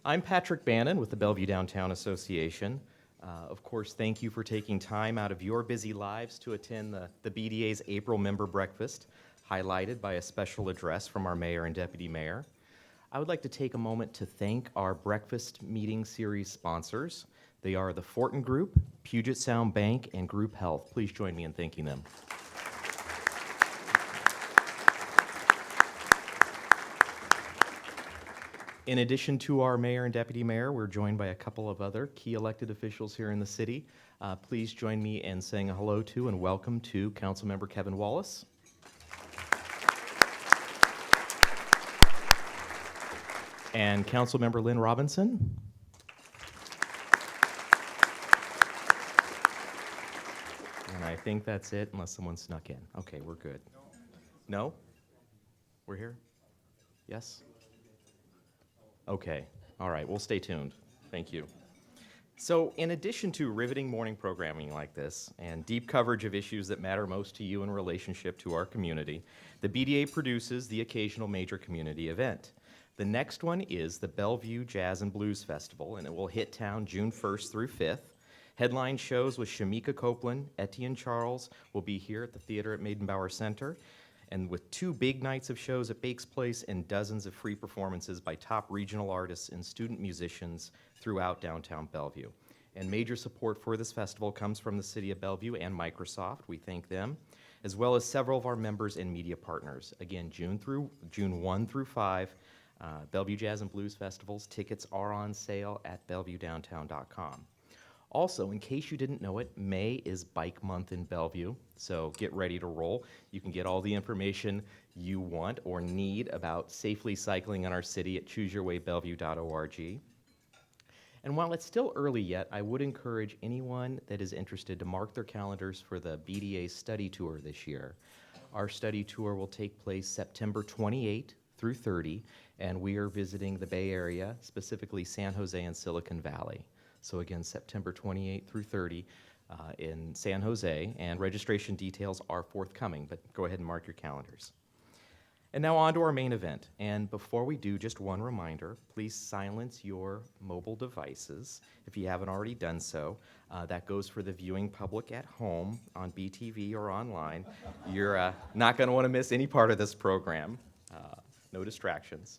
I'm Patrick Bannon with the Bellevue Downtown Association. Of course, thank you for taking time out of your busy lives to attend the BDA's April member breakfast, highlighted by a special address from our mayor and deputy mayor. I would like to take a moment to thank our breakfast meeting series sponsors. They are the Fortin Group, Puget Sound Bank, and Group Health. Please join me in thanking them. In addition to our mayor and deputy mayor, we're joined by a couple of other key elected officials here in the city. Please join me in saying a hello to and welcome to Councilmember Kevin Wallace. And Councilmember Lynn Robinson. And I think that's it, unless someone snuck in. Okay, we're good. No? We're here? Yes? Okay, all right, we'll stay tuned. Thank you. So in addition to riveting morning programming like this and deep coverage of issues that matter most to you in relationship to our community, the BDA produces the occasional major community event. The next one is the Bellevue Jazz and Blues Festival, and it will hit town June 1st through 5th. Headline shows with Shamika Copeland, Etienne Charles will be here at the theater at Meydenbauer Center, and with 2 big nights of shows at Bake's Place and dozens of free performances by top regional artists and student musicians throughout downtown Bellevue. And major support for this festival comes from the City of Bellevue and Microsoft. We thank them, as well as several of our members and media partners. Again, June 1 through 5, Bellevue Jazz and Blues Festivals. Tickets are on sale at bellevuedowntown.com. Also, in case you didn't know it, May is Bike Month in Bellevue, so get ready to roll. You can get all the information you want or need about safely cycling in our city at chooseyourwaybellevue.org. And while it's still early yet, I would encourage anyone that is interested to mark their calendars for the BDA study tour this year. Our study tour will take place September 28 through 30, and we are visiting the Bay Area, specifically San Jose and Silicon Valley. So again, September 28 through 30 in San Jose, and registration details are forthcoming, but go ahead and mark your calendars. And now on to our main event. And before we do, just one reminder, please silence your mobile devices if you haven't already done so. That goes for the viewing public at home on BTV or online. You're not going to want to miss any part of this program. No distractions.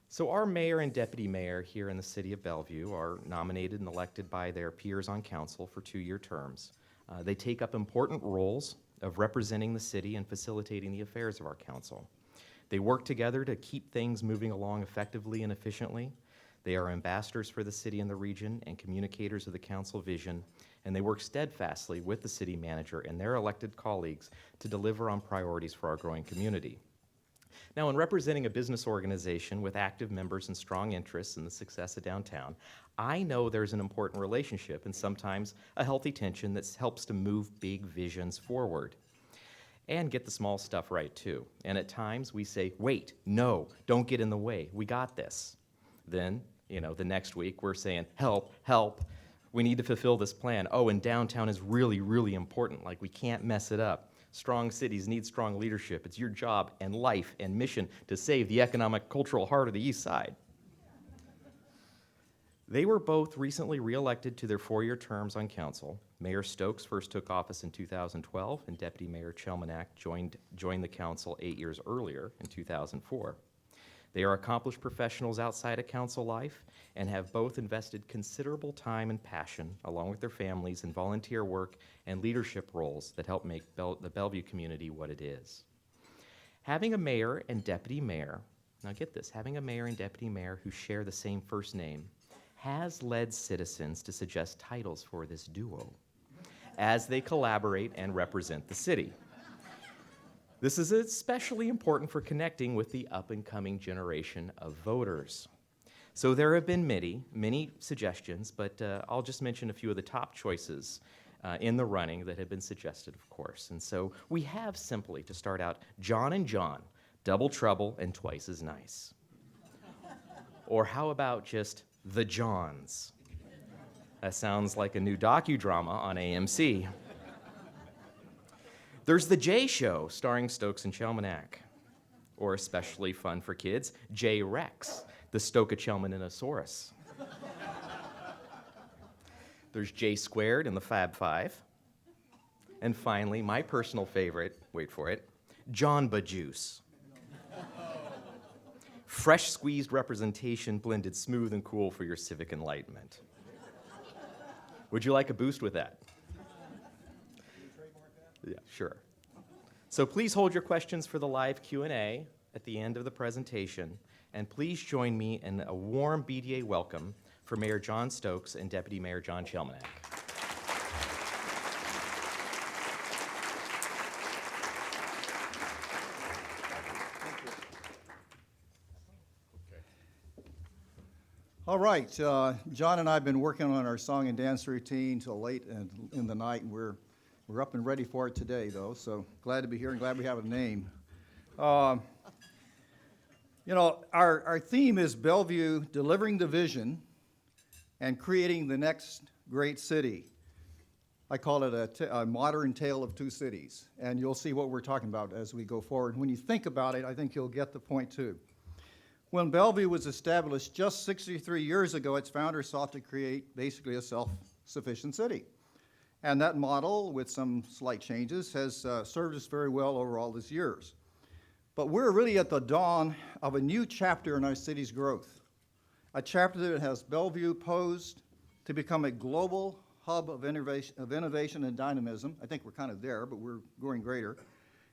So our mayor and deputy mayor here in the city of Bellevue are nominated and elected by their peers on council for 2-year terms. They take up important roles of representing the city and facilitating the affairs of our council. They work together to keep things moving along effectively and efficiently. They are ambassadors for the city and the region and communicators of the council vision, and they work steadfastly with the city manager and their elected colleagues to deliver on priorities for our growing community. Now, in representing a business organization with active members and strong interests in the success of downtown, I know there's an important relationship and sometimes a healthy tension that helps to move big visions forward and get the small stuff right too. And at times we say, wait, no, don't get in the way, we got this. Then, the next week we're saying, help, help, we need to fulfill this plan. Oh, and downtown is really, really important, like we can't mess it up. Strong cities need strong leadership. It's your job and life and mission to save the economic, cultural heart of the East Side. They were both recently re-elected to their 4-year terms on council. Mayor Stokes first took office in 2012, and Deputy Mayor Chelminiak joined the council 8 years earlier in 2004. They are accomplished professionals outside of council life and have both invested considerable time and passion, along with their families, in volunteer work and leadership roles that help make the Bellevue community what it is. Having a mayor and deputy mayor, now get this, having a mayor and deputy mayor who share the same first name has led citizens to suggest titles for this duo as they collaborate and represent the city. This is especially important for connecting with the up-and-coming generation of voters. So there have been many suggestions, but I'll just mention a few of the top choices in the running that have been suggested, of course. And so we have simply, to start out, John and John, double trouble and twice as nice. Or how about just the Johns? That sounds like a new docudrama on AMC. There's The Jay Show, starring Stokes and Chelminiak. Or especially fun for kids, J-Rex. the Stokes. There's J squared in the Fab Five. And finally, my personal favorite, wait for it, Jamba Juice. Fresh squeezed representation blended smooth and cool for your civic enlightenment. Would you like a boost with that? Yeah, sure. So please hold your questions for the live Q&A at the end of the presentation, and please join me in a warm BDA welcome for Mayor John Stokes and Deputy Mayor John Chelminiak. All right, John and I have been working on our song and dance routine till late in the night, and we're up and ready for it today, though. So glad to be here and glad we have a name. You know, our theme is Bellevue, delivering the vision and creating the next great city. I call it a modern tale of two cities, and you'll see what we're talking about as we go forward. When you think about it, I think you'll get the point too. When Bellevue was established just 63 years ago, its founders sought to create basically a self-sufficient city. And that model, with some slight changes, has served us very well over all these years. But we're really at the dawn of a new chapter in our city's growth, a chapter that has Bellevue posed to become a global hub of innovation and dynamism. I think we're kind of there, but we're growing greater.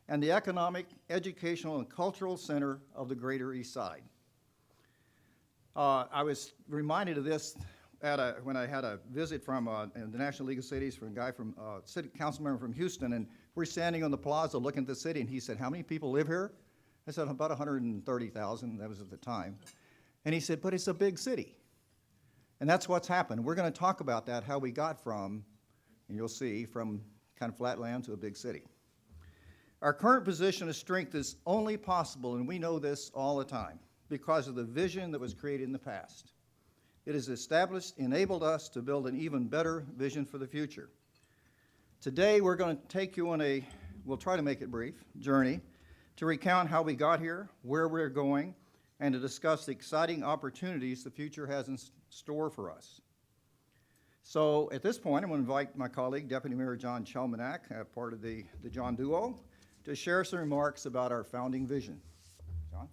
And the economic, educational, and cultural center of the greater East Side. I was reminded of this when I had a visit from the National League of Cities from a guy from city council member from Houston, and we're standing on the plaza looking at the city, and he said, "How many people live here?" I said, "About 130,000, that was at the time." And he said, "But it's a big city." And that's what's happened. We're going to talk about that, how we got from, and you'll see, from kind of flat land to a big city. Our current position of strength is only possible, and we know this all the time, because of the vision that was created in the past. It has enabled us to build an even better vision for the future. Today, we're going to take you on we'll try to make it brief, journey to recount how we got here, where we're going, and to discuss the exciting opportunities the future has in store for us. So at this point, I'm going to invite my colleague, Deputy Mayor John Chelminiak, part of the John Duo, to share some remarks about our founding vision. John?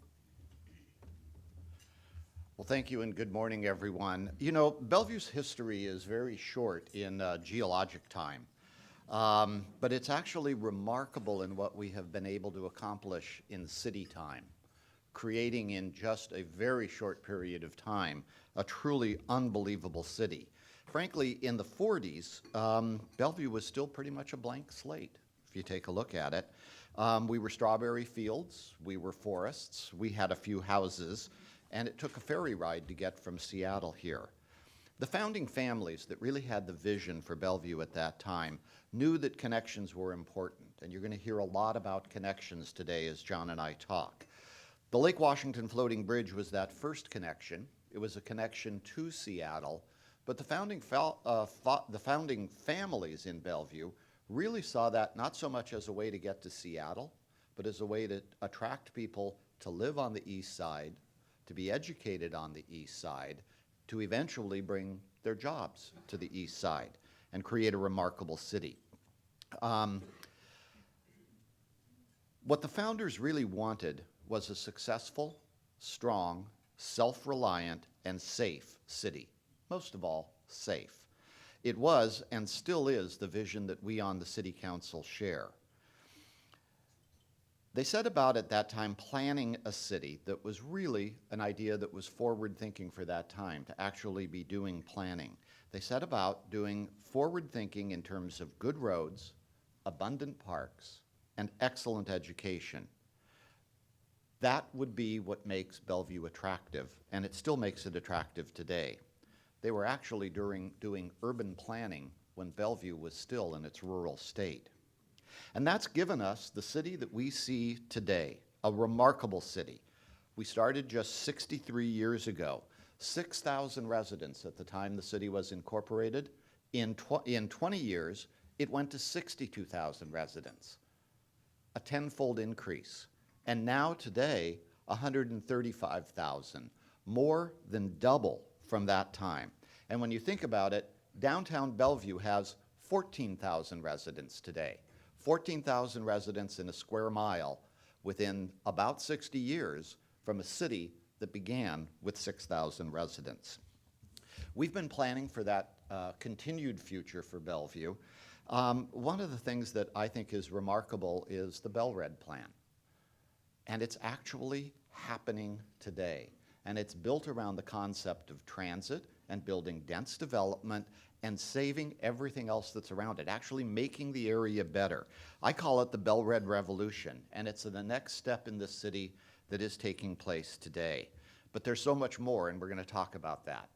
Well, thank you and good morning, everyone. You know, Bellevue's history is very short in geologic time, but it's actually remarkable in what we have been able to accomplish in city time, creating in just a very short period of time a truly unbelievable city. Frankly, in the 40s, Bellevue was still pretty much a blank slate, if you take a look at it. We were strawberry fields, we were forests, we had a few houses, and it took a ferry ride to get from Seattle here. The founding families that really had the vision for Bellevue at that time knew that connections were important, and you're going to hear a lot about connections today as John and I talk. The Lake Washington Floating Bridge was that first connection. It was a connection to Seattle, but the founding families in Bellevue really saw that not so much as a way to get to Seattle, but as a way to attract people to live on the east side, to be educated on the east side, to eventually bring their jobs to the east side and create a remarkable city. What the founders really wanted was a successful, strong, self-reliant, and safe city. Most of all, safe. It was, and still is, the vision that we on the City Council share. They set about at that time planning a city that was really an idea that was forward-thinking for that time, to actually be doing planning. They set about doing forward-thinking in terms of good roads, abundant parks, and excellent education. That would be what makes Bellevue attractive, and it still makes it attractive today. They were actually doing urban planning when Bellevue was still in its rural state. And that's given us the city that we see today, a remarkable city. We started just 63 years ago, 6,000 residents at the time the city was incorporated. In 20 years, it went to 62,000 residents, a tenfold increase. And now today, 135,000, more than double from that time. And when you think about it, downtown Bellevue has 14,000 residents today. 14,000 residents in a square mile within about 60 years from a city that began with 6,000 residents. We've been planning for that continued future for Bellevue. One of the things that I think is remarkable is the Bell-Red Plan. And it's actually happening today. And it's built around the concept of transit and building dense development and saving everything else that's around it, actually making the area better. I call it the Bell-Red Revolution, and it's the next step in this city that is taking place today. But there's so much more, and we're going to talk about that.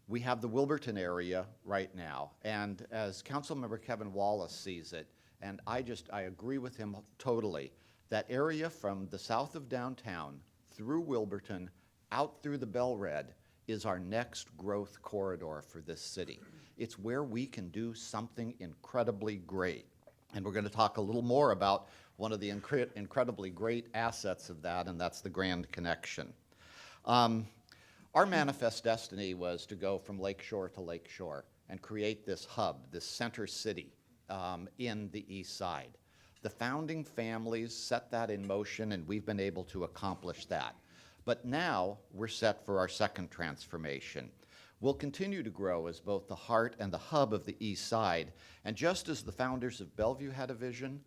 We have the Wilburton area right now, and as Councilmember Kevin Wallace sees it, and I agree with him totally, that area from the south of downtown through Wilburton out through the Bell-Red is our next growth corridor for this city. It's where we can do something incredibly great. And we're going to talk a little more about one of the incredibly great assets of that, and that's the Grand Connection. Our manifest destiny was to go from lakeshore to lakeshore and create this hub, this center city in the east side. The founding families set that in motion, and we've been able to accomplish that. But now we're set for our second transformation. We'll continue to grow as both the heart and the hub of the east side. And just as the founders of Bellevue had a vision,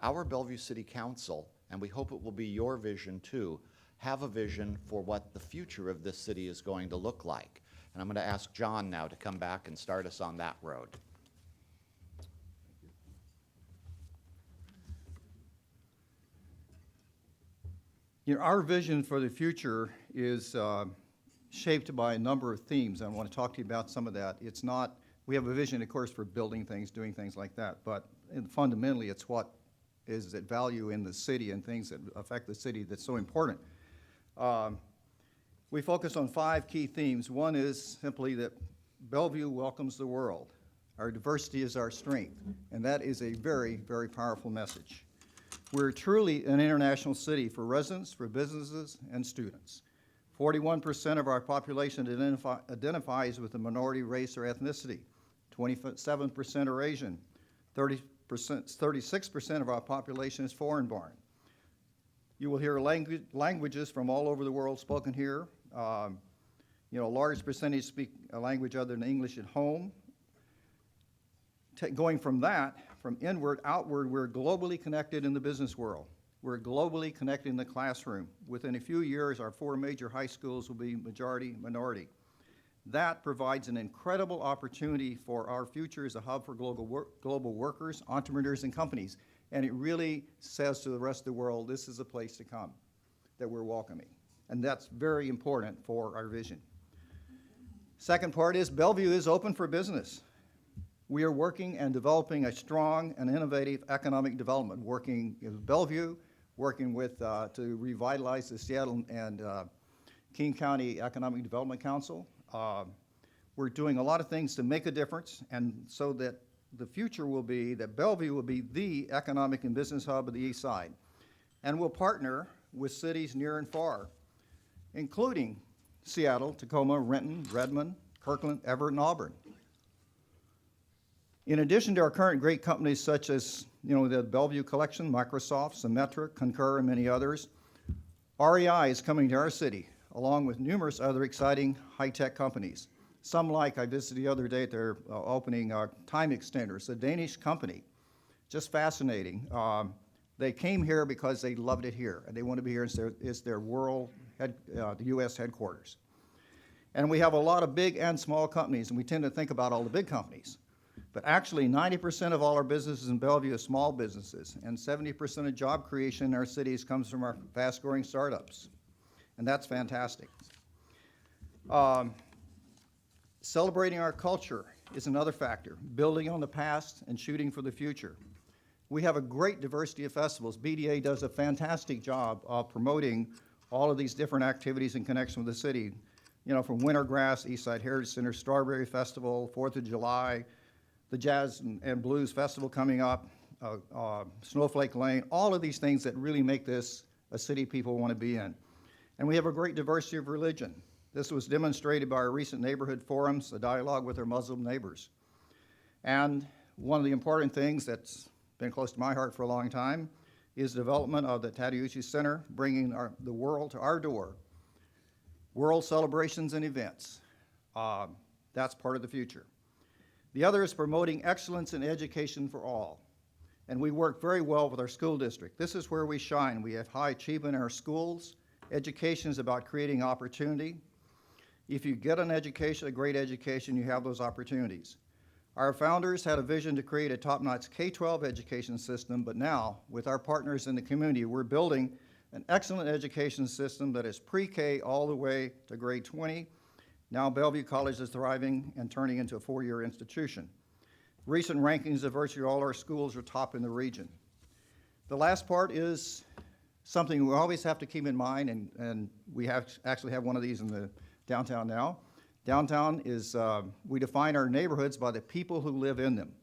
our Bellevue City Council, and we hope it will be your vision too, have a vision for what the future of this city is going to look like. And I'm going to ask John now to come back and start us on that road. You know, our vision for the future is shaped by a number of themes. I want to talk to you about some of that. It's not, we have a vision, of course, for building things, doing things like that, but fundamentally it's what is at value in the city and things that affect the city that's so important. We focus on 5 key themes. One is simply that Bellevue welcomes the world. Our diversity is our strength, and that is a very, very powerful message. We're truly an international city for residents, for businesses, and students. 41% of our population identifies with a minority race or ethnicity. 27% are Asian. 36% of our population is foreign-born. You will hear languages from all over the world spoken here. A large percentage speak a language other than English at home. Going from that, from inward, outward, we're globally connected in the business world. We're globally connected in the classroom. Within a few years, our 4 major high schools will be majority minority. That provides an incredible opportunity for our future as a hub for global workers, entrepreneurs, and companies. And it really says to the rest of the world, this is a place to come that we're welcoming. And that's very important for our vision. Second part is Bellevue is open for business. We are working and developing a strong and innovative economic development, working with Bellevue, working with to revitalize the Seattle and King County Economic Development Council. We're doing a lot of things to make a difference, and so that the future will be that Bellevue will be the economic and business hub of the East Side. And we'll partner with cities near and far, including Seattle, Tacoma, Renton, Redmond, Kirkland, Everett, and Auburn. In addition to our current great companies such as the Bellevue Collection, Microsoft, Symetric, Concur, and many others, REI is coming to our city, along with numerous other exciting high-tech companies. Some like I visited the other day at their opening Time Extenders, a Danish company. Just fascinating. They came here because they loved it here, and they want to be here. It's their the U.S. headquarters. And we have a lot of big and small companies, and we tend to think about all the big companies. But actually, 90% of all our businesses in Bellevue are small businesses, and 70% of job creation in our cities comes from our fast-growing startups. And that's fantastic. Celebrating our culture is another factor, building on the past and shooting for the future. We have a great diversity of festivals. BDA does a fantastic job of promoting all of these different activities in connection with the city. From Wintergrass, Eastside Heritage Center, Strawberry Festival, 4th of July, the Jazz and Blues Festival coming up, Snowflake Lane, all of these things that really make this a city people want to be in. And we have a great diversity of religion. This was demonstrated by our recent neighborhood forums, a dialogue with our Muslim neighbors. And one of the important things that's been close to my heart for a long time is development of the Tadeucci Center, bringing the world to our door. World celebrations and events. That's part of the future. The other is promoting excellence in education for all. And we work very well with our school district. This is where we shine. We have high achievement in our schools. Education is about creating opportunity. If you get an education, a great education, you have those opportunities. Our founders had a vision to create a top-notch K-12 education system, but now, with our partners in the community, we're building an excellent education system that is pre-K all the way to grade 20. Now Bellevue College is thriving and turning into a four-year institution. Recent rankings of virtually all our schools are top in the region. The last part is something we always have to keep in mind, and we actually have one of these in the downtown now. Downtown is, we define our neighborhoods by the people who live in them.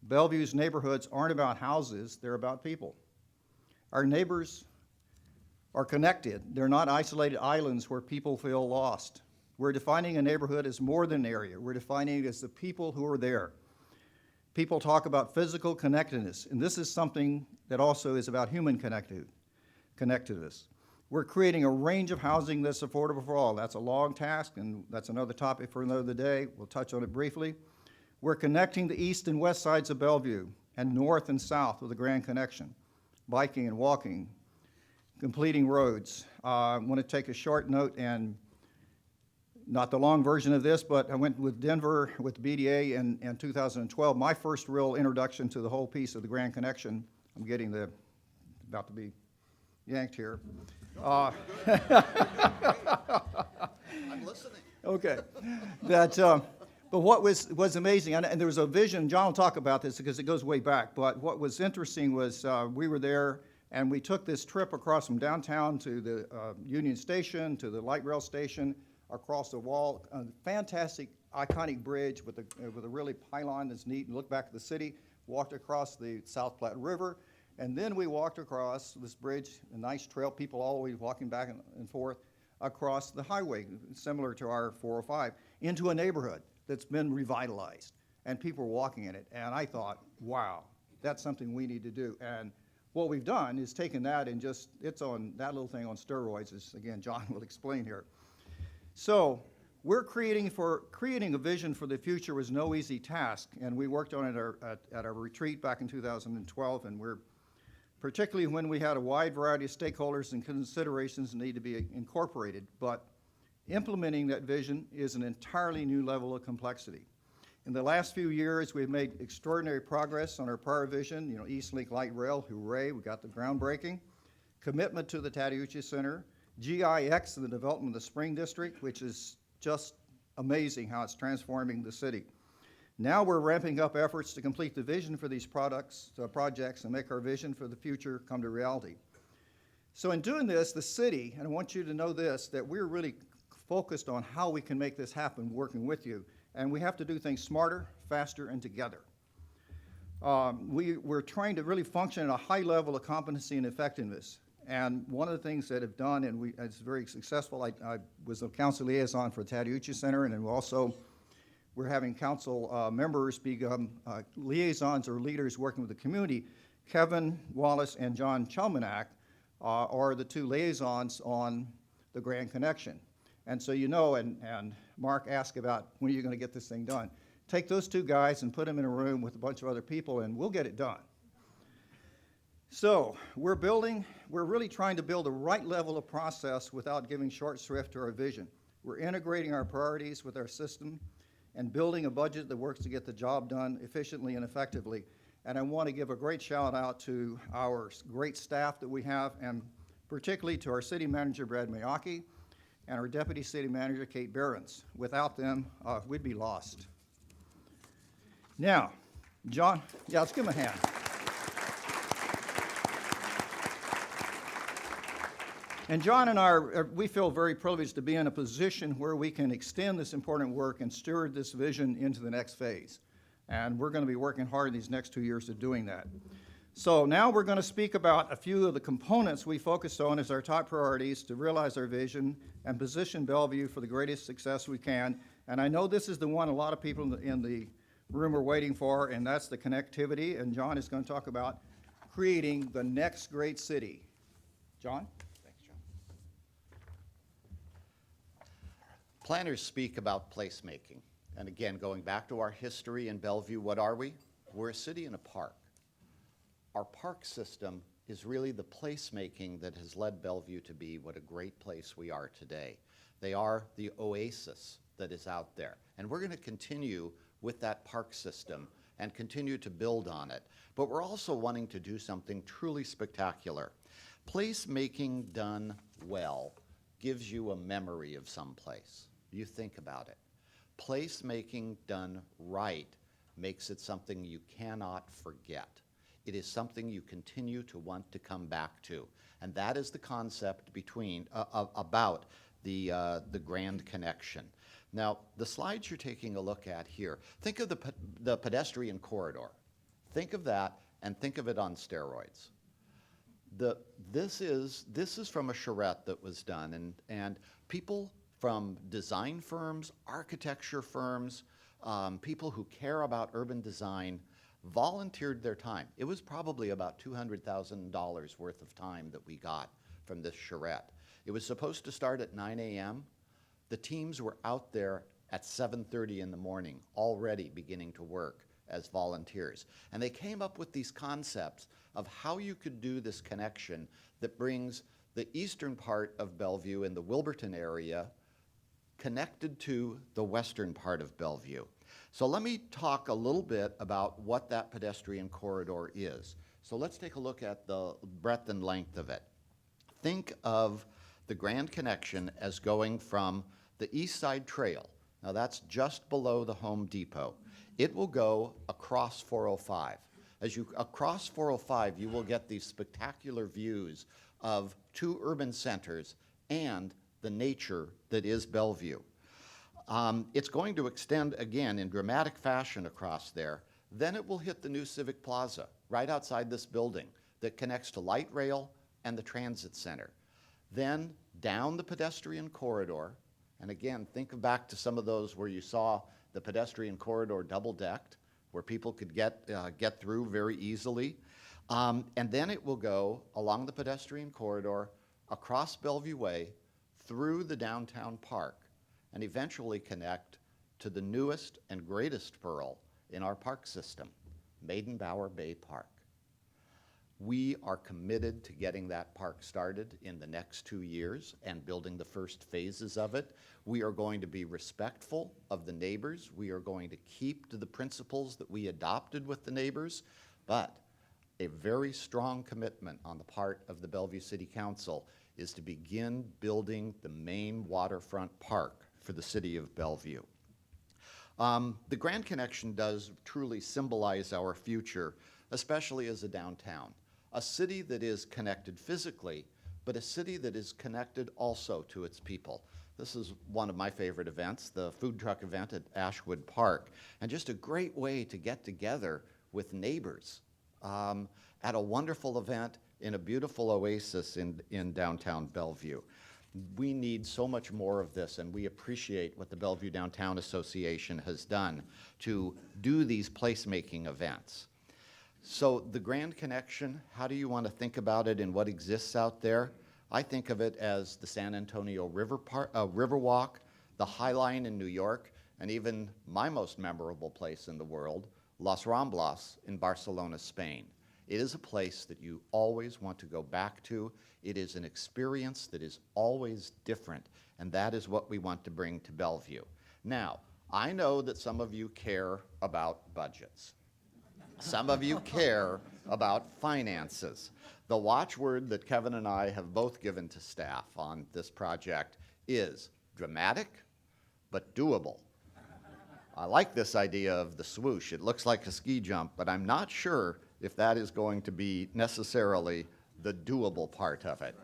Bellevue's neighborhoods aren't about houses, they're about people. Our neighbors are connected. They're not isolated islands where people feel lost. We're defining a neighborhood as more than an area. We're defining it as the people who are there. People talk about physical connectedness, and this is something that also is about human connectedness. We're creating a range of housing that's affordable for all. That's a long task, and that's another topic for another day. We'll touch on it briefly. We're connecting the east and west sides of Bellevue and north and south with a grand connection, biking and walking, completing roads. I want to take a short note, and not the long version of this, but I went with Denver with the BDA in 2012. My first real introduction to the whole piece of the Grand Connection. I'm getting about to be yanked here. I'm listening. Okay. But what was amazing, and there was a vision, John will talk about this because it goes way back, but what was interesting was we were there and we took this trip across from downtown to the Union Station, to the light rail station, across the wall, a fantastic, iconic bridge with a really pylon that's neat, and looked back at the city, walked across the South Platte River, and then we walked across this bridge, a nice trail, people always walking back and forth across the highway, similar to our 405, into a neighborhood that's been revitalized, and people are walking in it. And I thought, wow, that's something we need to do. And what we've done is taken that and just, it's on that little thing on steroids, as again, John will explain here. So we're creating a vision for the future was no easy task, and we worked on it at our retreat back in 2012, and we're particularly when we had a wide variety of stakeholders and considerations need to be incorporated, but implementing that vision is an entirely new level of complexity. In the last few years, we've made extraordinary progress on our prior vision, East Link Light Rail, hooray, we got the groundbreaking, commitment to the Tadeucci Center, GIX and the development of the Spring District, which is just amazing how it's transforming the city. Now we're ramping up efforts to complete the vision for these projects and make our vision for the future come to reality. So in doing this, the city, and I want you to know this, that we're really focused on how we can make this happen working with you. And we have to do things smarter, faster, and together. We're trying to really function at a high level of competency and effectiveness. And one of the things that I've done, and it's very successful, I was a council liaison for the Tadeucci Center, and then we're having council members become liaisons or leaders working with the community. Kevin Wallace and John Chelminiak are the two liaisons on the Grand Connection. And so and Mark asked about when are you going to get this thing done. Take those two guys and put them in a room with a bunch of other people, and we'll get it done. So we're really trying to build the right level of process without giving short shrift to our vision. We're integrating our priorities with our system and building a budget that works to get the job done efficiently and effectively. And I want to give a great shout out to our great staff that we have, and particularly to our city manager, Brad Miyake, and our deputy city manager, Kate Behrens. Without them, we'd be lost. Now, John, let's give him a hand. And John and we feel very privileged to be in a position where we can extend this important work and steward this vision into the next phase. And we're going to be working hard in these next 2 years of doing that. So now we're going to speak about a few of the components we focused on as our top priorities to realize our vision and position Bellevue for the greatest success we can. And I know this is the one a lot of people in the room are waiting for, and that's the connectivity. And John is going to talk about creating the next great city. John? Thanks, John. Planners speak about placemaking. And again, going back to our history in Bellevue, what are we? We're a city and a park. Our park system is really the placemaking that has led Bellevue to be what a great place we are today. They are the oasis that is out there. And we're going to continue with that park system and continue to build on it. But we're also wanting to do something truly spectacular. Placemaking done well gives you a memory of some place. You think about it. Placemaking done right makes it something you cannot forget. It is something you continue to want to come back to. And that is the concept about the Grand Connection. Now, the slides you're taking a look at here, think of the pedestrian corridor. Think of that and think of it on steroids. This is from a charrette that was done, and people from design firms, architecture firms, people who care about urban design volunteered their time. It was probably about $200,000 worth of time that we got from this charrette. It was supposed to start at 9 a.m. The teams were out there at 7:30 in the morning, already beginning to work as volunteers. And they came up with these concepts of how you could do this connection that brings the eastern part of Bellevue in the Wilburton area connected to the western part of Bellevue. So let me talk a little bit about what that pedestrian corridor is. So let's take a look at the breadth and length of it. Think of the Grand Connection as going from the East Side Trail. Now that's just below the Home Depot. It will go across 405. As you across 405, you will get these spectacular views of two urban centers and the nature that is Bellevue. It's going to extend again in dramatic fashion across there. Then it will hit the new Civic Plaza right outside this building that connects to light rail and the transit center. Then down the pedestrian corridor, and again, think back to some of those where you saw the pedestrian corridor double-decked, where people could get through very easily. And then it will go along the pedestrian corridor, across Bellevue Way, through the downtown park, and eventually connect to the newest and greatest pearl in our park system, Meydenbauer Bay Park. We are committed to getting that park started in the next 2 years and building the first phases of it. We are going to be respectful of the neighbors. We are going to keep to the principles that we adopted with the neighbors, but a very strong commitment on the part of the Bellevue City Council is to begin building the main waterfront park for the city of Bellevue. The Grand Connection does truly symbolize our future, especially as a downtown. A city that is connected physically, but a city that is connected also to its people. This is one of my favorite events, the food truck event at Ashwood Park, and just a great way to get together with neighbors at a wonderful event in a beautiful oasis in downtown Bellevue. We need so much more of this, and we appreciate what the Bellevue Downtown Association has done to do these placemaking events. So the Grand Connection, how do you want to think about it and what exists out there? I think of it as the San Antonio Riverwalk, the High Line in New York, and even my most memorable place in the world, Las Ramblas in Barcelona, Spain. It is a place that you always want to go back to. It is an experience that is always different, and that is what we want to bring to Bellevue. Now, I know that some of you care about budgets. Some of you care about finances. The watchword that Kevin and I have both given to staff on this project is dramatic, but doable. I like this idea of the swoosh. It looks like a ski jump, but I'm not sure if that is going to be necessarily the doable part of it.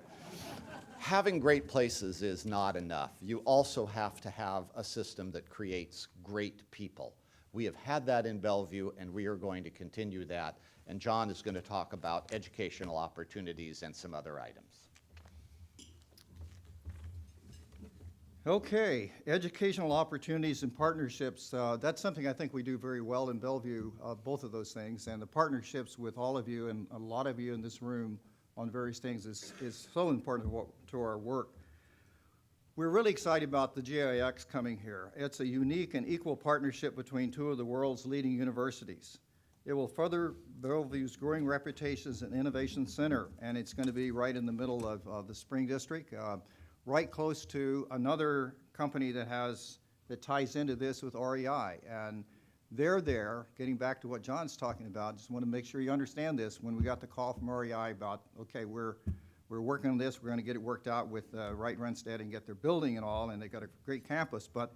Having great places is not enough. You also have to have a system that creates great people. We have had that in Bellevue, and we are going to continue that And John is going to talk about educational opportunities and some other items. Okay, educational opportunities and partnerships, that's something I think we do very well in Bellevue, both of those things. And the partnerships with all of you and a lot of you in this room on various things is so important to our work. We're really excited about the GIX coming here. It's a unique and equal partnership between two of the world's leading universities. It will further Bellevue's growing reputation as an innovation center, and it's going to be right in the middle of the Spring District, right close to another company that ties into this with REI. And they're there, getting back to what John's talking about, just want to make sure you understand this. When we got the call from REI about, okay, we're working on this, we're going to get it worked out with Wright Runstead and get their building and all, and they got a great campus. But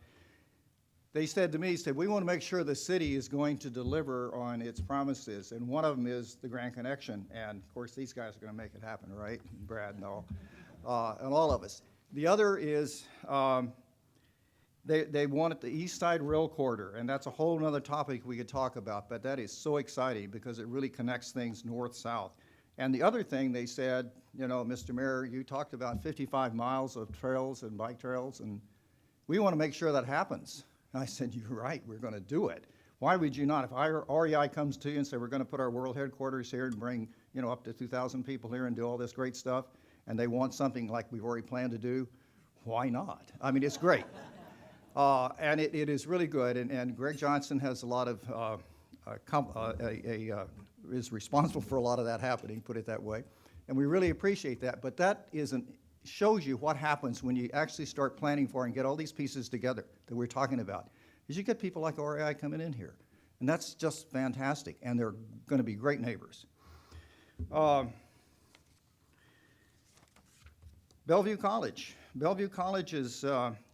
they said to me, we want to make sure the city is going to deliver on its promises, and one of them is the Grand Connection. And of course, these guys are going to make it happen, right? Brad and all, and all of us. The other is they wanted the East Side Rail Corridor, and that's a whole other topic we could talk about, but that is so exciting because it really connects things north-south. And the other thing they said, you know, Mr. Mayor, you talked about 55 miles of trails and bike trails, and we want to make sure that happens. And I said, you're right, we're going to do it. Why would you not? If REI comes to you and say, we're going to put our world headquarters here and bring, you know, up to 2,000 people here and do all this great stuff, and they want something like we've already planned to do, why not? I mean, it's great. And it is really good, and Greg Johnson has a lot of, is responsible for a lot of that happening, put it that way. And we really appreciate that, but that shows you what happens when you actually start planning for and get all these pieces together that we're talking about. Is you get people like REI coming in here, and that's just fantastic, and they're going to be great neighbors. Bellevue College. Bellevue College is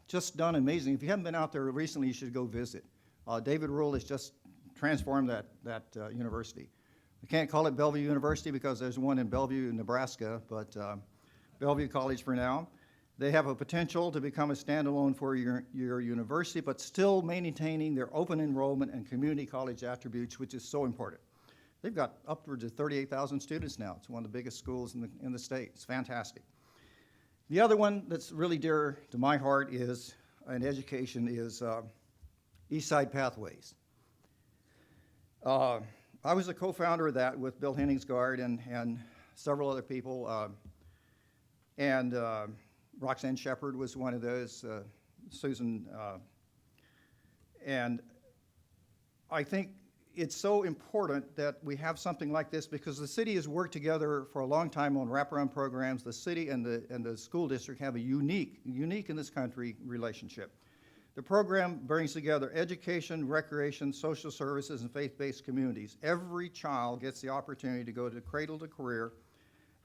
just done amazing. If you haven't been out there recently, you should go visit. David Rule has just transformed that university. I can't call it Bellevue University because there's one in Bellevue, Nebraska, but Bellevue College for now. They have a potential to become a standalone four-year university, but still maintaining their open enrollment and community college attributes, which is so important. They've got upwards of 38,000 students now. It's one of the biggest schools in the state. It's fantastic. The other one that's really dear to my heart is, in education, is Eastside Pathways. I was a co-founder of that with Bill Henningsgaard and several other people, and Roxanne Shepard was one of those, Susan, and I think it's so important that we have something like this because the city has worked together for a long time on wraparound programs. The city and the school district have a unique in this country relationship. The program brings together education, recreation, social services, and faith-based communities. Every child gets the opportunity to go to cradle to career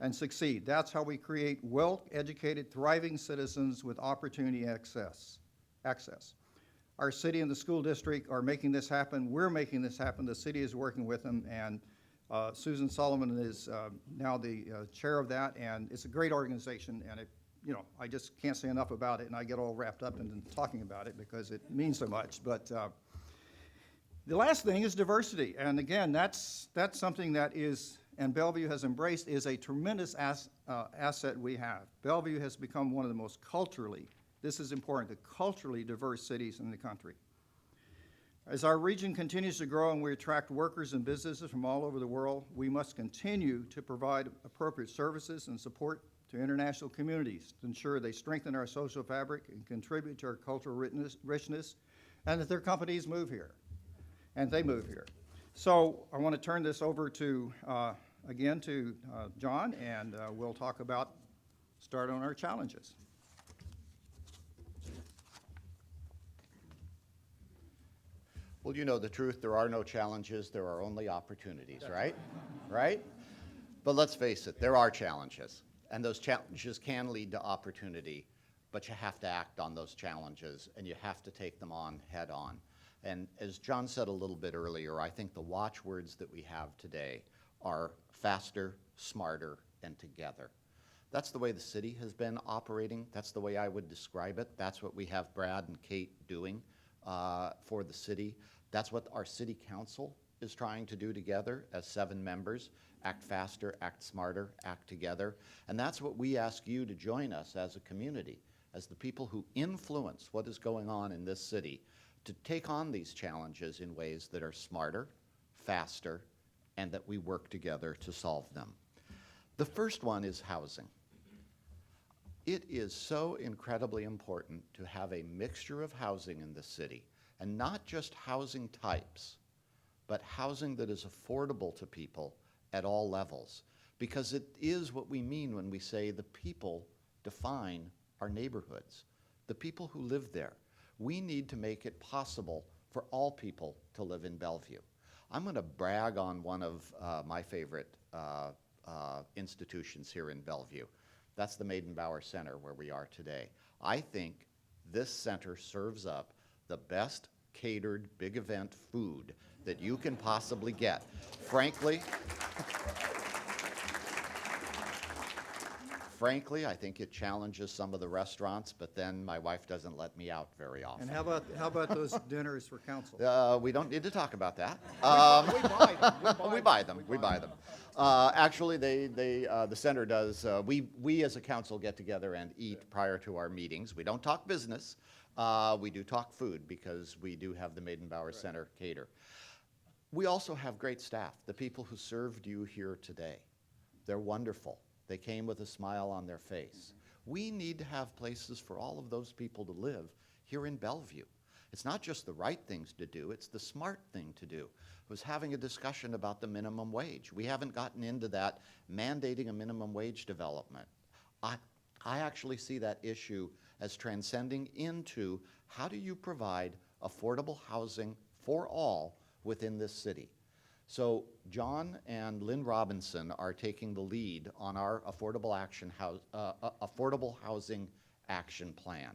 and succeed. That's how we create well-educated, thriving citizens with opportunity access. Our city and the school district are making this happen. We're making this happen. The city is working with them, and Susan Sullivan is now the chair of that, and it's a great organization, and I just can't say enough about it, and I get all wrapped up in talking about it because it means so much. But the last thing is diversity, and again, that's something that is, and Bellevue has embraced, is a tremendous asset we have. Bellevue has become one of the most culturally, this is important, the culturally diverse cities in the country. As our region continues to grow and we attract workers and businesses from all over the world, we must continue to provide appropriate services and support to international communities to ensure they strengthen our social fabric and contribute to our cultural richness, and that their companies move here, and they move here. So I want to turn this over to, again, to John, and we'll talk about, start on our challenges. Well, you know the truth, there are no challenges, there are only opportunities, right? Right? But let's face it, there are challenges. And those challenges can lead to opportunity, but you have to act on those challenges, and you have to take them on head on. And as John said a little bit earlier, I think the watchwords that we have today are faster, smarter, and together. That's the way the city has been operating. That's the way I would describe it. That's what we have Brad and Kate doing for the city. That's what our city council is trying to do together as 7 members. Act faster, act smarter, act together. And that's what we ask you to join us as a community, as the people who influence what is going on in this city, to take on these challenges in ways that are smarter, faster, and that we work together to solve them. The first one is housing. It is so incredibly important to have a mixture of housing in this city, and not just housing types, but housing that is affordable to people at all levels, because it is what we mean when we say the people define our neighborhoods, the people who live there. We need to make it possible for all people to live in Bellevue. I'm going to brag on one of my favorite institutions here in Bellevue. That's the Meydenbauer Center, where we are today. I think this center serves up the best catered big event food that you can possibly get. Frankly, I think it challenges some of the restaurants, but then my wife doesn't let me out very often. And how about those dinners for council? We don't need to talk about that. We buy them. We buy them. Actually, the center does. We as a council get together and eat prior to our meetings. We don't talk business. We do talk food, because we do have the Meydenbauer Center cater. We also have great staff. The people who served you here today, they're wonderful. They came with a smile on their face. We need to have places for all of those people to live here in Bellevue. It's not just the right things to do, it's the smart thing to do. I was having a discussion about the minimum wage. We haven't gotten into that mandating a minimum wage development. I actually see that issue as transcending into how do you provide affordable housing for all within this city. So John and Lynn Robinson are taking the lead on our affordable housing action plan.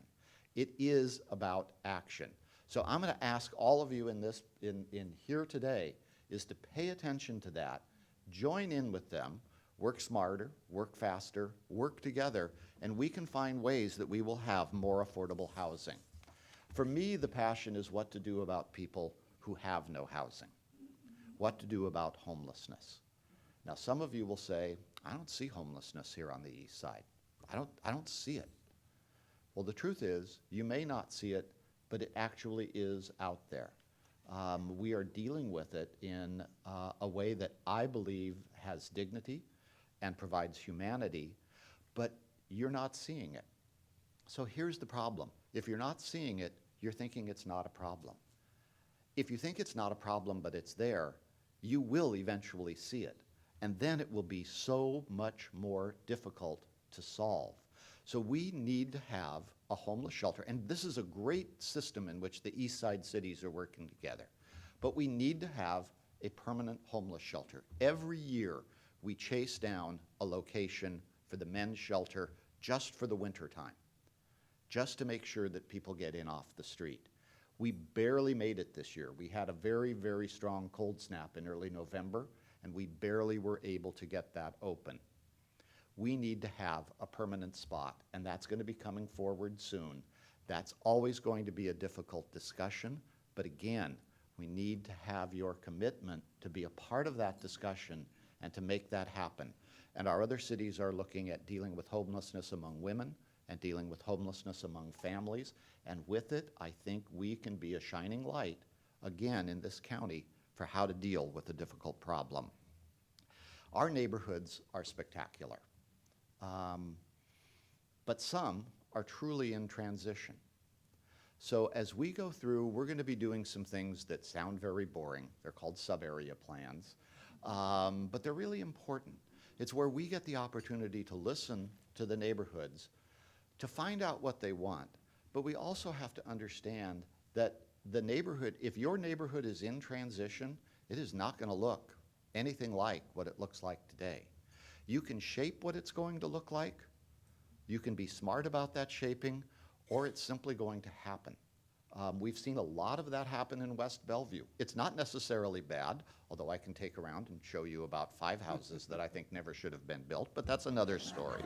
It is about action. So I'm going to ask all of you in here today is to pay attention to that, join in with them, work smarter, work faster, work together, and we can find ways that we will have more affordable housing. For me, the passion is what to do about people who have no housing. What to do about homelessness. Now, some of you will say, I don't see homelessness here on the east side. I don't see it. Well, the truth is, you may not see it, but it actually is out there. We are dealing with it in a way that I believe has dignity and provides humanity, but you're not seeing it. So here's the problem. If you're not seeing it, you're thinking it's not a problem. If you think it's not a problem, but it's there, you will eventually see it. And then it will be so much more difficult to solve. So we need to have a homeless shelter. And this is a great system in which the east side cities are working together. But we need to have a permanent homeless shelter. Every year, we chase down a location for the men's shelter just for the winter time, just to make sure that people get in off the street. We barely made it this year. We had a very, very strong cold snap in early November, and we barely were able to get that open. We need to have a permanent spot, and that's going to be coming forward soon. That's always going to be a difficult discussion, but again, we need to have your commitment to be a part of that discussion and to make that happen. And our other cities are looking at dealing with homelessness among women and dealing with homelessness among families. And with it, I think we can be a shining light, again, in this county for how to deal with a difficult problem. Our neighborhoods are spectacular, but some are truly in transition. So as we go through, we're going to be doing some things that sound very boring. They're called sub-area plans, but they're really important. It's where we get the opportunity to listen to the neighborhoods, to find out what they want. But we also have to understand that the neighborhood, if your neighborhood is in transition, it is not going to look anything like what it looks like today. You can shape what it's going to look like, you can be smart about that shaping, or it's simply going to happen. We've seen a lot of that happen in West Bellevue. It's not necessarily bad, although I can take around and show you about 5 houses that I think never should have been built, but that's another story.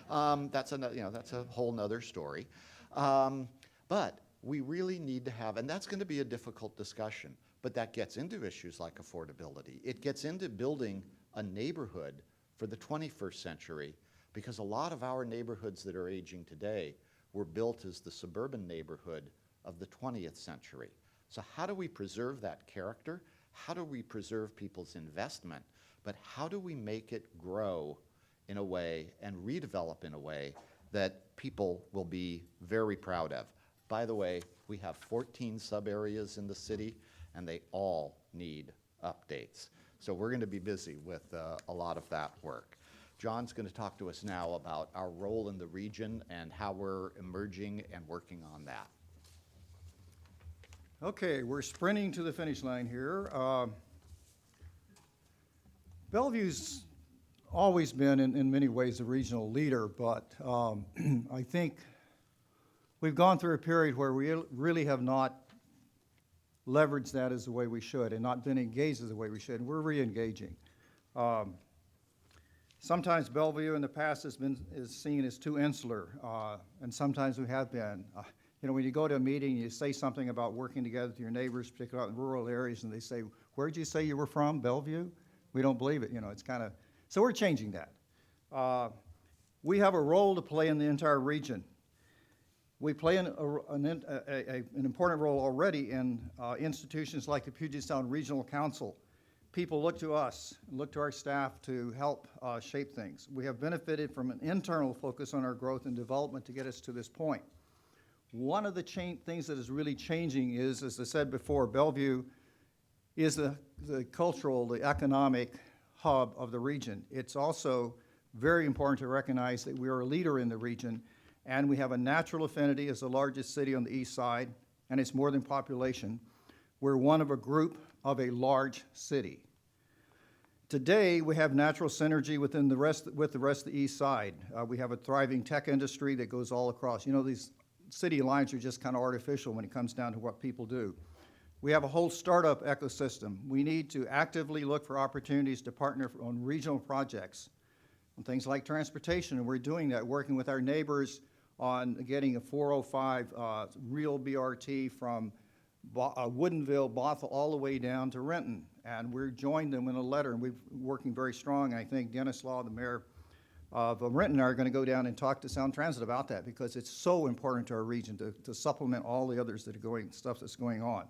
That's a whole nother story. But we really need to have, and that's going to be a difficult discussion, But that gets into issues like affordability. It gets into building a neighborhood for the 21st century, because a lot of our neighborhoods that are aging today were built as the suburban neighborhood of the 20th century. So how do we preserve that character? How do we preserve people's investment? But how do we make it grow in a way and redevelop in a way that people will be very proud of? By the way, we have 14 sub-areas in the city, and they all need updates. So we're going to be busy with a lot of that work. John's going to talk to us now about our role in the region and how we're emerging and working on that. Okay, we're sprinting to the finish line here. Bellevue's always been, in many ways, a regional leader, but I think we've gone through a period where we really have not leveraged that as the way we should and not been engaged as the way we should, and we're re-engaging. Sometimes Bellevue in the past is seen as too insular, and sometimes we have been. You know, when you go to a meeting, you say something about working together with your neighbors, particularly out in rural areas, and they say, "Where'd you say you were from, Bellevue?" We don't believe it. You know, it's kind of, so we're changing that. We have a role to play in the entire region. We play an important role already in institutions like the Puget Sound Regional Council. People look to us, look to our staff to help shape things. We have benefited from an internal focus on our growth and development to get us to this point. One of the things that is really changing is, as I said before, Bellevue is the cultural, the economic hub of the region. It's also very important to recognize that we are a leader in the region, and we have a natural affinity as the largest city on the east side, and it's more than population. We're one of a group of a large city. Today, we have natural synergy with the rest of the east side. We have a thriving tech industry that goes all across. You know, these city lines are just kind of artificial when it comes down to what people do. We have a whole startup ecosystem. We need to actively look for opportunities to partner on regional projects, on things like transportation, and we're doing that, working with our neighbors on getting a 405 real BRT from Woodinville, Bothell, all the way down to Renton. And we're joined them in a letter, and we're working very strong. And I think Dennis Law, the mayor of Renton, are going to go down and talk to Sound Transit about that, because it's so important to our region to supplement all the others that are stuff that's going on.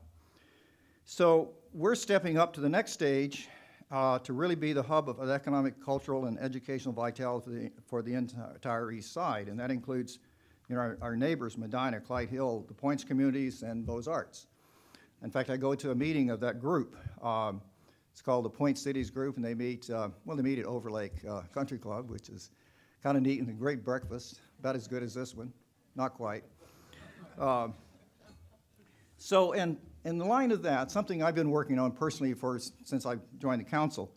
So we're stepping up to the next stage to really be the hub of economic, cultural, and educational vitality for the entire east side. And that includes, you know, our neighbors, Medina, Clyde Hill, the Points communities, and Beaux-Arts. In fact, I go to a meeting of that group. It's called the Point Cities Group, and they meet, they meet at Overlake Country Club, which is kind of neat, and a great breakfast, about as good as this one. Not quite. So, in the line of that, something I've been working on personally since I joined the council,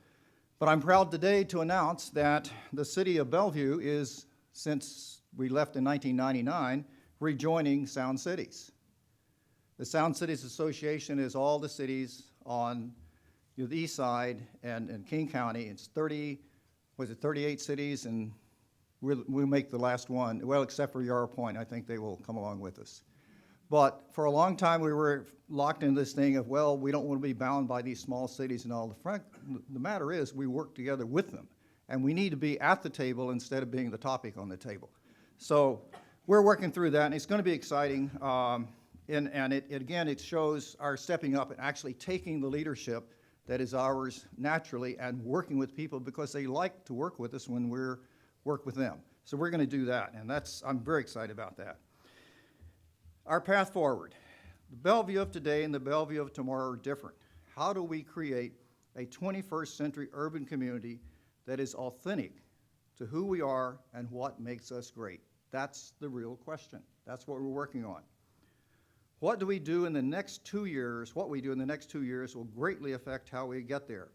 but I'm proud today to announce that the city of Bellevue is, since we left in 1999, rejoining Sound Cities. The Sound Cities Association is all the cities on the east side and King County. It's 38 cities, and we'll make the last one, well, except for Yarrow Point. I think they will come along with us. But for a long time, we were locked in this thing of, well, we don't want to be bound by these small cities and all. The matter is, we work together with them, and we need to be at the table instead of being the topic on the table. So we're working through that, and it's going to be exciting. And it shows our stepping up and actually taking the leadership that is ours naturally and working with people because they like to work with us when we work with them. So we're going to do that, and I'm very excited about that. Our path forward. The Bellevue of today and the Bellevue of tomorrow are different. How do we create a 21st century urban community that is authentic to who we are and what makes us great? That's the real question. That's what we're working on. What do we do in the next 2 years? What we do in the next 2 years will greatly affect how we get there.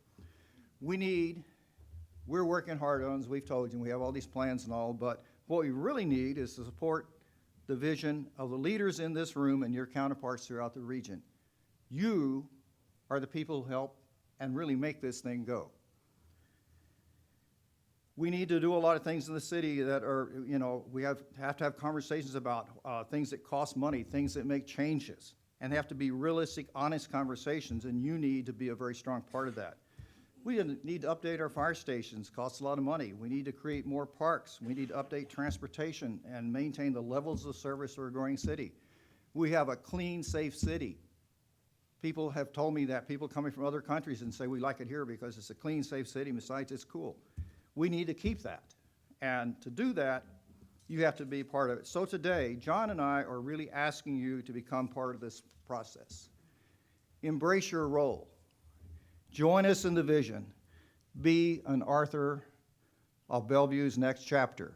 We're working hard on, as we've told you, we have all these plans and all, but what we really need is to support the vision of the leaders in this room and your counterparts throughout the region. You are the people who help and really make this thing go. We need to do a lot of things in the city that are, we have to have conversations about things that cost money, things that make changes. and they have to be realistic, honest conversations, and you need to be a very strong part of that. We need to update our fire stations, costs a lot of money. We need to create more parks. We need to update transportation and maintain the levels of service for a growing city. We have a clean, safe city. People have told me that, people coming from other countries and say, we like it here because it's a clean, safe city, and besides, it's cool. We need to keep that. And to do that, you have to be part of it. So today, John and I are really asking you to become part of this process. Embrace your role. Join us in the vision. Be an author of Bellevue's next chapter.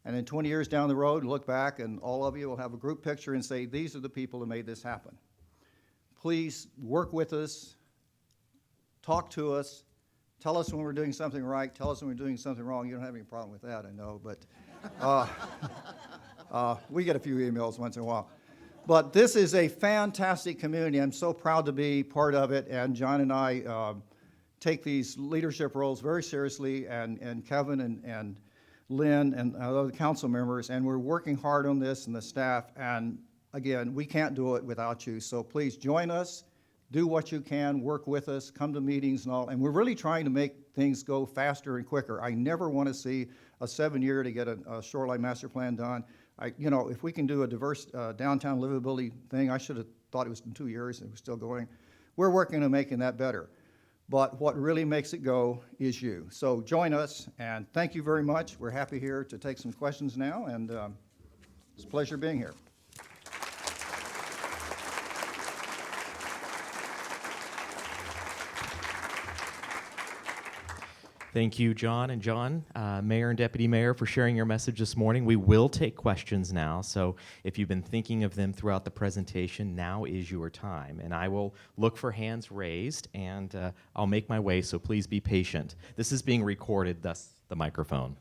And in 20 years down the road, look back and all of you will have a group picture and say, these are the people who made this happen. Please work with us, talk to us, tell us when we're doing something right, tell us when we're doing something wrong. You don't have any problem with that, I know, but we get a few emails once in a while. But this is a fantastic community. I'm so proud to be part of it, and John and I take these leadership roles very seriously, and Kevin and Lynn and other council members, and we're working hard on this and the staff, and again, we can't do it without you, so please join us, do what you can, work with us, come to meetings and all, and we're really trying to make things go faster and quicker. I never want to see a 7-year to get a shoreline master plan done. If we can do a diverse downtown livability thing, I should have thought it was in 2 years and it was still going. We're working on making that better. But what really makes it go is you. So join us, and thank you very much. We're happy here to take some questions now, and it's a pleasure being here. Thank you, John and John, Mayor and Deputy Mayor, for sharing your message this morning. We will take questions now, so if you've been thinking of them throughout the presentation, now is your time. And I will look for hands raised, and I'll make my way, so please be patient. This is being recorded, thus the microphone.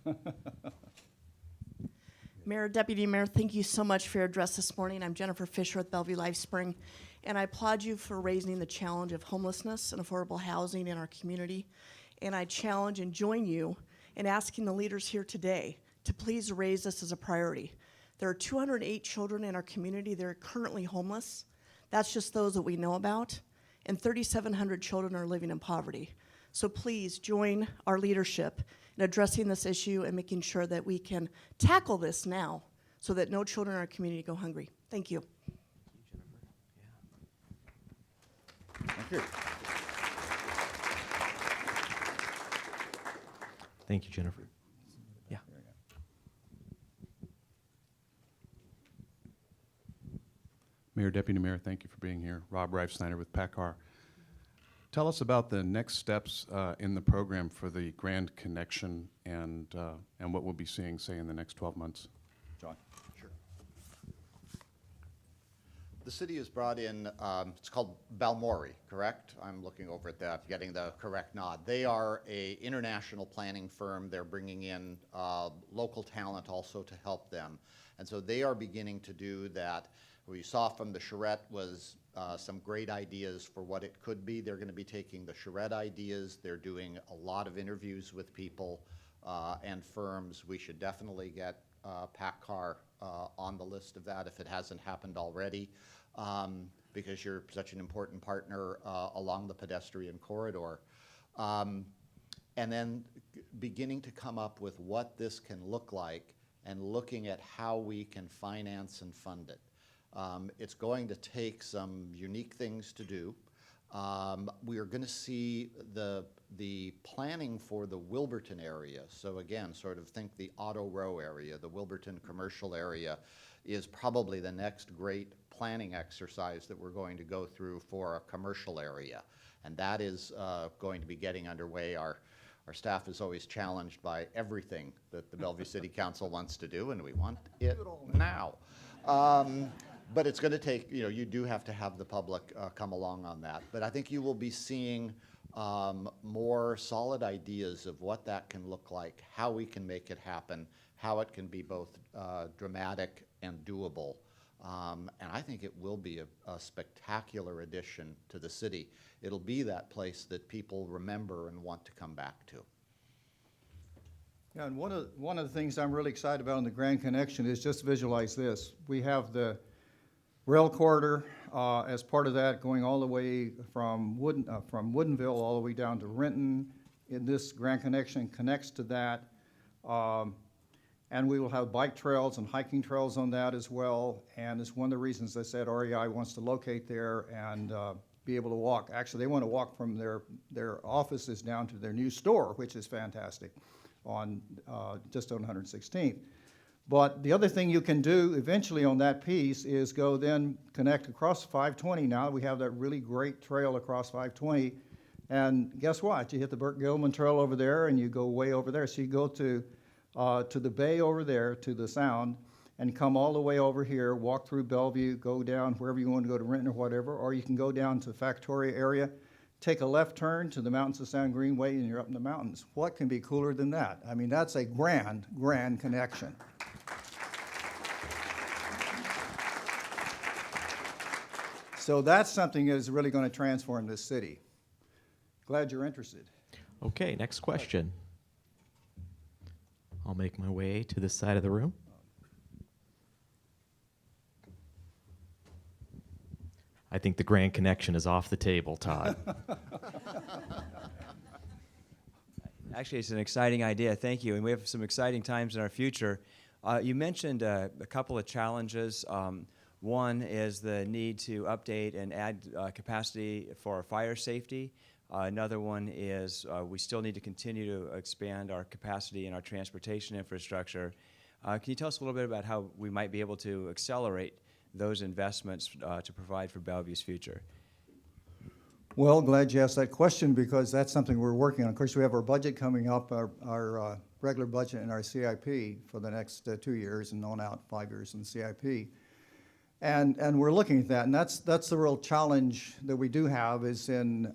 Mayor, Deputy Mayor, thank you so much for your address this morning. I'm Jennifer Fisher with Bellevue Live Spring, and I applaud you for raising the challenge of homelessness and affordable housing in our community. And I challenge and join you in asking the leaders here today to please raise this as a priority. There are 208 children in our community that are currently homeless. That's just those that we know about. And 3,700 children are living in poverty. So please join our leadership in addressing this issue and making sure that we can tackle this now so that no children in our community go hungry. Thank you. Thank you. Thank you, Jennifer. Yeah. Mayor, Deputy Mayor, thank you for being here. Rob Reifsnyder with PACCAR. Tell us about the next steps in the program for the Grand Connection and what we'll be seeing, say, in the next 12 months. John. Sure. The city has brought in, it's called Balmori, correct? I'm looking over at that, getting the correct nod. They are an international planning firm. They're bringing in local talent also to help them. And so they are beginning to do that. What you saw from the charrette was some great ideas for what it could be. They're going to be taking the charrette ideas. They're doing a lot of interviews with people and firms. We should definitely get PACCAR on the list of that if it hasn't happened already, because you're such an important partner along the pedestrian corridor. And then beginning to come up with what this can look like and looking at how we can finance and fund it. It's going to take some unique things to do. We are going to see the planning for the Wilburton area. So again, sort of think the Auto Row area, the Wilburton commercial area is probably the next great planning exercise that we're going to go through for a commercial area. And that is going to be getting underway. Our staff is always challenged by everything that the Bellevue City Council wants to do, and we want it now. But it's going to take, you do have to have the public come along on that. But I think you will be seeing more solid ideas of what that can look like, how we can make it happen, how it can be both dramatic and doable. And I think it will be a spectacular addition to the city. It'll be that place that people remember and want to come back to. Yeah, and one of the things I'm really excited about in the Grand Connection is just visualize this. We have the rail corridor as part of that, going all the way from Woodinville all the way down to Renton. In this Grand Connection connects to that. And we will have bike trails and hiking trails on that as well. And it's one of the reasons I said REI wants to locate there and be able to walk. Actually, they want to walk from their offices down to their new store, which is fantastic, on just on 116th. But the other thing you can do eventually on that piece is go then connect across 520. Now we have that really great trail across 520. And guess what? You hit the Burt Gilman Trail over there and you go way over there. So you go to the bay over there, to the Sound, and come all the way over here, walk through Bellevue, go down wherever you want to go to Renton or whatever, or you can go down to the Factoria area, take a left turn to the Mountains of Sound Greenway, and you're up in the mountains. What can be cooler than that? I mean, that's a grand, grand connection. So that's something that is really going to transform this city. Glad you're interested. Okay, next question. I'll make my way to this side of the room. I think the Grand Connection is off the table, Todd. Actually, it's an exciting idea. Thank you. And we have some exciting times in our future. You mentioned a couple of challenges. One is the need to update and add capacity for fire safety. Another one is we still need to continue to expand our capacity in our transportation infrastructure. Can you tell us a little bit about how we might be able to accelerate those investments to provide for Bellevue's future? Well, glad you asked that question because that's something we're working on. Of course, we have our budget coming up, our regular budget and our CIP for the next 2 years and on out 5 years in the CIP. And we're looking at that, and that's the real challenge that we do have is in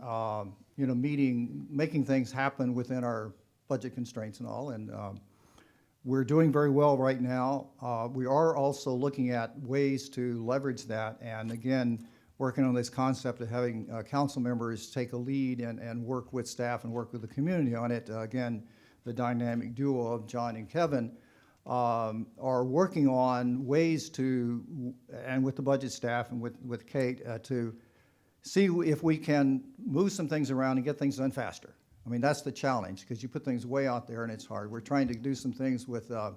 making things happen within our budget constraints and all. And we're doing very well right now. We are also looking at ways to leverage that, and again, working on this concept of having council members take a lead and work with staff and work with the community on it. Again, the dynamic duo of John and Kevin are working on ways to, and with the budget staff and with Kate, to see if we can move some things around and get things done faster. I mean, that's the challenge, because you put things way out there and it's hard. We're trying to do some things with a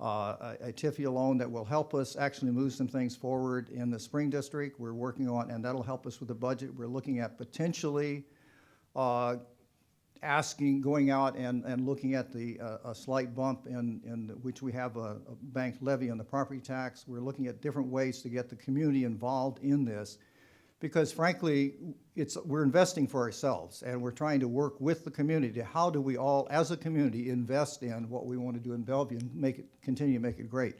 TIFIA loan that will help us actually move some things forward in the Spring District. We're working on, and that'll help us with the budget. We're looking at potentially going out and looking at a slight bump in which we have a bank levy on the property tax. We're looking at different ways to get the community involved in this, because frankly, we're investing for ourselves, and we're trying to work with the community. How do we all, as a community, invest in what we want to do in Bellevue and continue to make it great?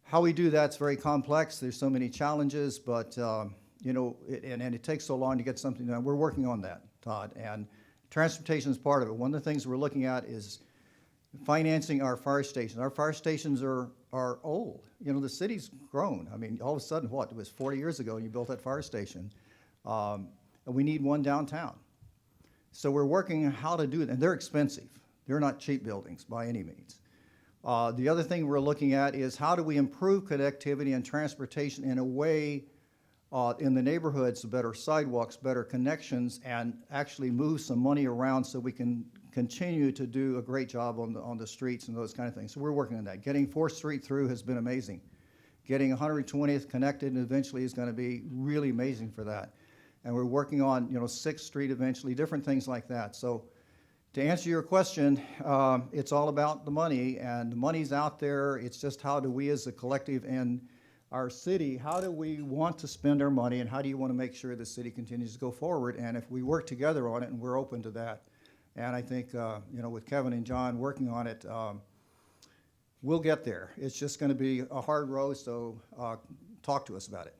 How we do that's very complex. There's so many challenges, but and it takes so long to get something done. We're working on that, Todd, and transportation is part of it. One of the things we're looking at is financing our fire stations. Our fire stations are old. The city's grown. I mean, all of a sudden, it was 40 years ago and you built that fire station. And we need one downtown. So we're working on how to do it, and they're expensive. They're not cheap buildings by any means. The other thing we're looking at is how do we improve connectivity and transportation in a way in the neighborhoods, better sidewalks, better connections, and actually move some money around so we can continue to do a great job on the streets and those kind of things. So we're working on that. Getting 4th Street through has been amazing. Getting 120th connected and eventually is going to be really amazing for that. And we're working on 6th Street eventually, different things like that. So to answer your question, it's all about the money, and the money's out there. It's just how do we as a collective and our city, how do we want to spend our money, and how do you want to make sure the city continues to go forward? And if we work together on it, and we're open to that, and I think with Kevin and John working on it, we'll get there. It's just going to be a hard road, so talk to us about it.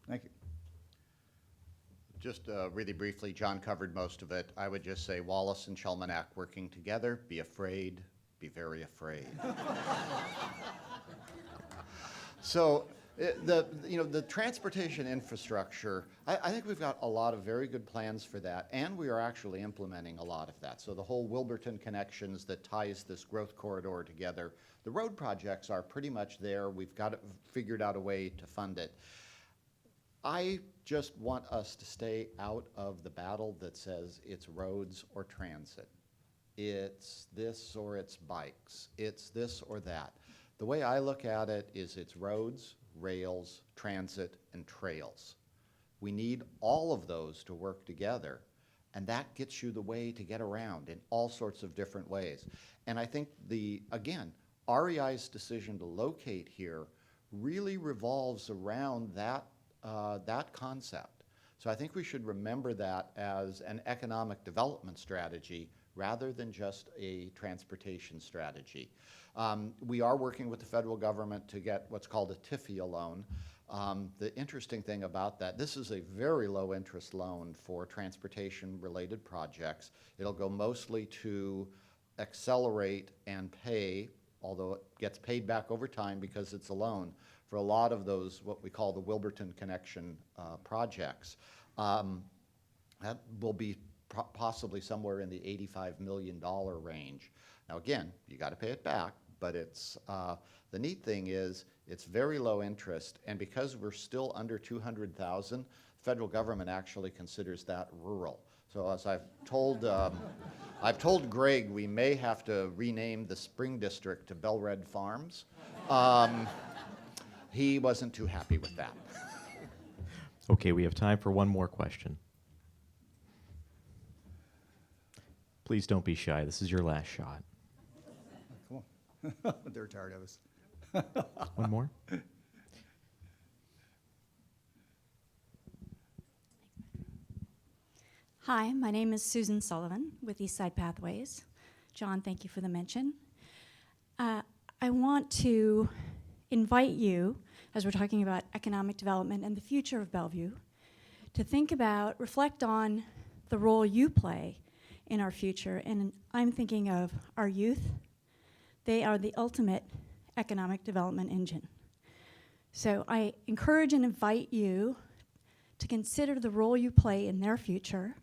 Thank you. Just really briefly, John covered most of it. I would just say Wallace and Chelminiak working together. Be afraid, be very afraid. So the transportation infrastructure, I think we've got a lot of very good plans for that, and we are actually implementing a lot of that. So the whole Wilburton connections that ties this growth corridor together, the road projects are pretty much there. We've got it figured out a way to fund it. I just want us to stay out of the battle that says it's roads or transit. It's this or it's bikes. It's this or that. The way I look at it is it's roads, rails, transit, and trails. We need all of those to work together, and that gets you the way to get around in all sorts of different ways. And I think again, REI's decision to locate here really revolves around that concept. So I think we should remember that as an economic development strategy rather than just a transportation strategy. We are working with the federal government to get what's called a TIFIA loan. The interesting thing about that, this is a very low interest loan for transportation related projects. It'll go mostly to accelerate and pay, although it gets paid back over time because it's a loan, for a lot of those, what we call the Wilburton Connection projects. That will be possibly somewhere in the $85 million range. Now again, you got to pay it back, but it's, the neat thing is it's very low interest, and because we're still under 200,000, the federal government actually considers that rural. So as I've told Greg we may have to rename the Spring District to Bellred Farms. He wasn't too happy with that. Okay, we have time for one more question. Please don't be shy. This is your last shot. Come on. They're tired of us. One more? Hi, my name is Susan Sullivan with Eastside Pathways. John, thank you for the mention. I want to invite you, as we're talking about economic development and the future of Bellevue, to think about, reflect on the role you play in our future. And I'm thinking of our youth. They are the ultimate economic development engine. So I encourage and invite you to consider the role you play in their future,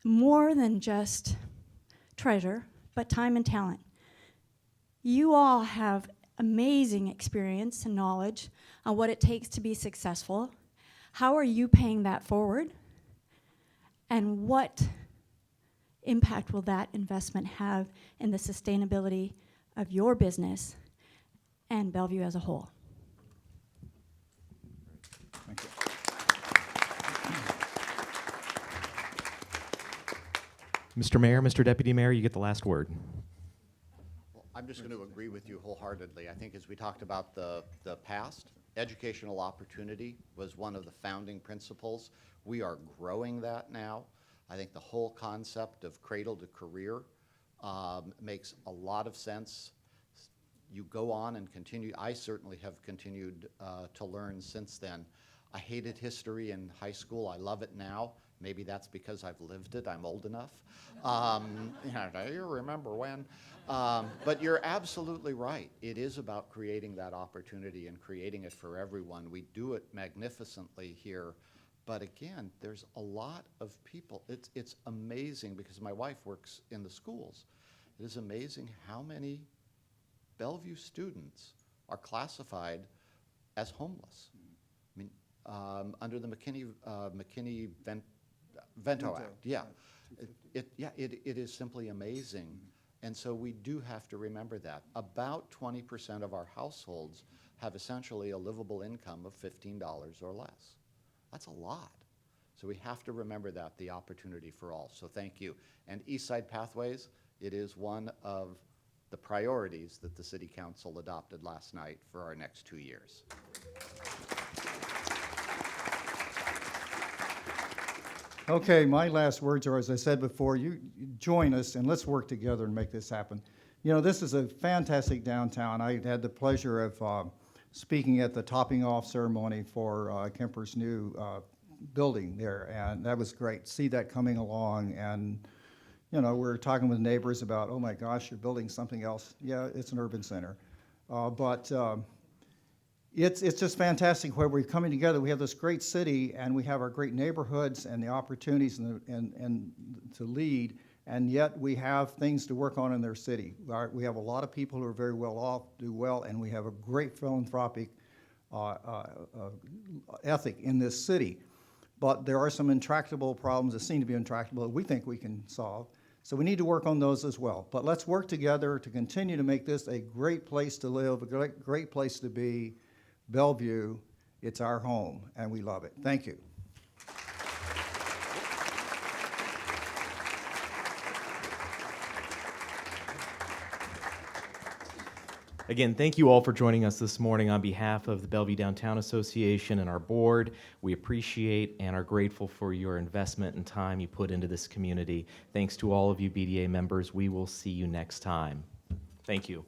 more than just treasure, but time and talent. You all have amazing experience and knowledge on what it takes to be successful. How are you paying that forward? And what impact will that investment have in the sustainability of your business and Bellevue as a whole? Thank you. Mr. Mayor, Mr. Deputy Mayor, you get the last word. Well, I'm just going to agree with you wholeheartedly. I think as we talked about the past, educational opportunity was one of the founding principles. We are growing that now. I think the whole concept of cradle to career makes a lot of sense. You go on and continue. I certainly have continued to learn since then. I hated history in high school. I love it now. Maybe that's because I've lived it. I'm old enough. Do you remember when? But you're absolutely right. It is about creating that opportunity and creating it for everyone. We do it magnificently here. But again, there's a lot of people. It's amazing because my wife works in the schools. It is amazing how many Bellevue students are classified as homeless. I mean, under the McKinney-Vento Act, yeah. It is simply amazing. And so we do have to remember that. About 20% of our households have essentially a livable income of $15 or less. That's a lot. So we have to remember that, the opportunity for all. So thank you. And Eastside Pathways, it is one of the priorities that the City Council adopted last night for our next 2 years. Okay, my last words are, as I said before, you join us and let's work together and make this happen. You know, this is a fantastic downtown. I had the pleasure of speaking at the topping off ceremony for Kemper's new building there, and that was great. See that coming along, and you know, we're talking with neighbors about, oh my gosh, you're building something else. Yeah, it's an urban center, but it's just fantastic where we're coming together. We have this great city, and we have our great neighborhoods and the opportunities and to lead, and yet we have things to work on in their city. We have a lot of people who are very well off, do well, and we have a great philanthropic ethic in this city. But there are some intractable problems that seem to be intractable that we think we can solve. So we need to work on those as well. But let's work together to continue to make this a great place to live, a great place to be. Bellevue, it's our home, and we love it. Thank you. Again, thank you all for joining us this morning on behalf of the Bellevue Downtown Association and our board. We appreciate and are grateful for your investment and time you put into this community. Thanks to all of you BDA members. We will see you next time. Thank you.